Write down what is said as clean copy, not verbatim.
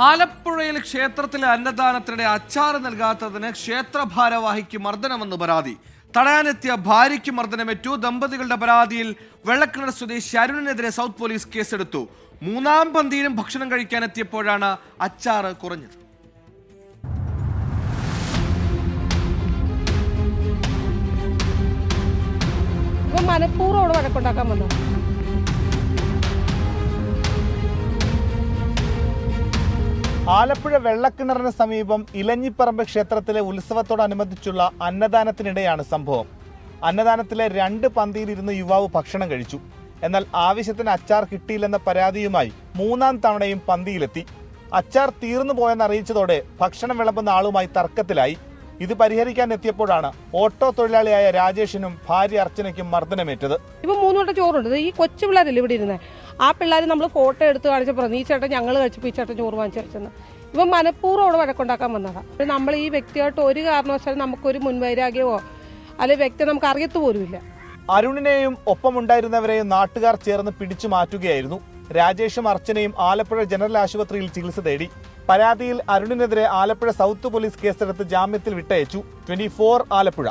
ആലപ്പുഴയിൽ ക്ഷേത്രത്തിലെ അന്നദാനത്തിനിടെ അച്ചാർ നൽകാത്തതിന് ക്ഷേത്ര ഭാരവാഹിക്ക് മർദ്ദനമെന്ന് പരാതി. തടയാനെത്തിയ ഭാര്യയ്ക്ക് മർദ്ദനമേറ്റു. ദമ്പതികളുടെ പരാതിയിൽ വെള്ളക്കിണർ സ്വദേശി അരുണിനെതിരെ സൗത്ത് പോലീസ് കേസെടുത്തു. മൂന്നാം പന്തിയിലും ഭക്ഷണം കഴിക്കാനെത്തിയപ്പോഴാണ് അച്ചാർ കുറഞ്ഞത്. മനഃപൂർവ്വം വഴക്കുണ്ടാക്കാൻ വന്നു. ആലപ്പുഴ വെള്ളക്കിണറിന് സമീപം ഇലഞ്ഞിപ്പറമ്പ് ക്ഷേത്രത്തിലെ ഉത്സവത്തോടനുബന്ധിച്ചുള്ള അന്നദാനത്തിനിടെയാണ് സംഭവം. അന്നദാനത്തിലെ 2 പന്തിയിലിരുന്ന് യുവാവ് ഭക്ഷണം കഴിച്ചു. എന്നാൽ ആവശ്യത്തിന് അച്ചാർ കിട്ടിയില്ലെന്ന പരാതിയുമായി മൂന്നാം തവണയും പന്തിയിലെത്തി. അച്ചാർ തീർന്നു പോയെന്ന് അറിയിച്ചതോടെ ഭക്ഷണം വിളമ്പുന്ന ആളുമായി തർക്കത്തിലായി. ഇത് പരിഹരിക്കാൻ എത്തിയപ്പോഴാണ് ഓട്ടോ തൊഴിലാളിയായ രാജേഷിനും ഭാര്യ അർച്ചനയ്ക്കും മർദ്ദനമേറ്റത്. ഇപ്പൊ 3 വട്ടം ചോറുണ്ട്. ഈ കൊച്ചു പിള്ളേരല്ലേ ഇവിടെ ഇരുന്നത്. ആ പിള്ളേർ നമ്മൾ ഫോട്ടോ എടുത്ത് കാണിച്ചപ്പോൾ ഈ ചേട്ടൻ ഞങ്ങൾ കഴിച്ചപ്പോൾ ഈ ചേട്ടൻ ചോറ് വാങ്ങിച്ചു കഴിച്ചെന്ന്. ഇപ്പം മനഃപൂർവ്വം വഴക്കുണ്ടാക്കാൻ വന്നതാണ്. നമ്മൾ ഈ വ്യക്തിയായിട്ട് ഒരു കാരണവശാലും നമുക്കൊരു മുൻവൈരാഗ്യമോ അല്ലെങ്കിൽ വ്യക്തി നമുക്ക് അറിയത്തു പോലുമില്ല. അരുണിനെയും ഒപ്പമുണ്ടായിരുന്നവരെയും നാട്ടുകാർ ചേർന്ന് പിടിച്ചു മാറ്റുകയായിരുന്നു. രാജേഷും അർച്ചനയും ആലപ്പുഴ ജനറൽ ആശുപത്രിയിൽ ചികിത്സ തേടി. പരാതിയിൽ അരുണിനെതിരെ ആലപ്പുഴ സൗത്ത് പോലീസ് കേസെടുത്ത് ജാമ്യത്തിൽ വിട്ടയച്ചു. 24 ആലപ്പുഴ.